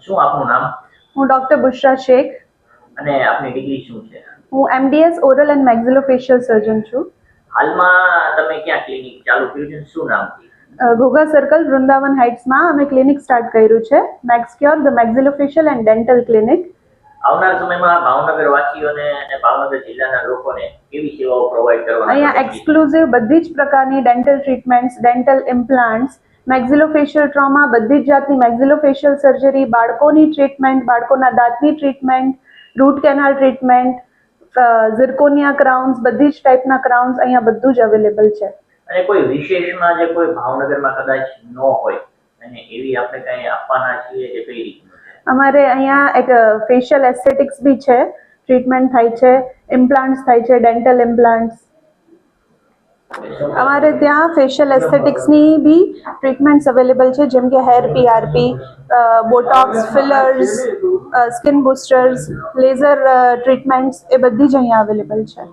શું આપનું નામ હું ડોક્ટર બુશરા શેખ. અને આપની ડિગ્રી શું છે? હું MDS ઓરલ એન્ડ મેક્ઝિલોફેશિયલ સર્જન છું. હાલમાં તમે ક્યાં ક્લિનિક ચાલુ કર્યું છે? શું નામથી? ઘોઘા સર્કલ વૃંદાવન હાઇટ્સમાં અમે ક્લિનિક સ્ટાર્ટ કર્યું છે, મેક્સક્યોર ધ મેક્ઝિલોફેશિયલ એન્ડ ડેન્ટલ ક્લિનિક. આવનાર સમયમાં ભાવનગર વાસીઓને અને ભાવનગર જિલ્લાના લોકોને કેવી સેવાઓ પ્રોવાઈડ કરવાના અહીંયા એક્સક્લુઝિવ બધી જ પ્રકારની dental treatments, dental implants, maxillofacial trauma, બધી જ જાતની મેક્ઝિલોફેશિયલ સર્જરી, બાળકોની ટ્રીટમેન્ટ, બાળકોના દાંતની treatment, root canal treatment, zirconia crowns, બધી જ ટાઈપના ક્રાઉન્સ અહીંયા બધું જ અવેલેબલ છે. અને કોઈ વિશેષમાં જે કોઈ ભાવનગરમાં કદાચ ન હોય અને એવી આપણે કંઈ આપવાના છીએ કે કઈ રીતનું છે? અમારે અહીંયા એક ફેશિયલ એસ્થેટિક્સ બી છે, ટ્રીટમેન્ટ થાય છે, ઇમ્પ્લાન્ટ્સ થાય છે, ડેન્ટલ ઇમ્પ્લાન્ટ્સ. અમારે ત્યાં ફેશિયલ એસ્થેટિક્સની બી ટ્રીટમેન્ટ્સ અવેલેબલ છે, જેમ કે hair PRP, botox, fillers, skin boosters, laser treatments, એ બધી જ અહીંયા અવેલેબલ છે.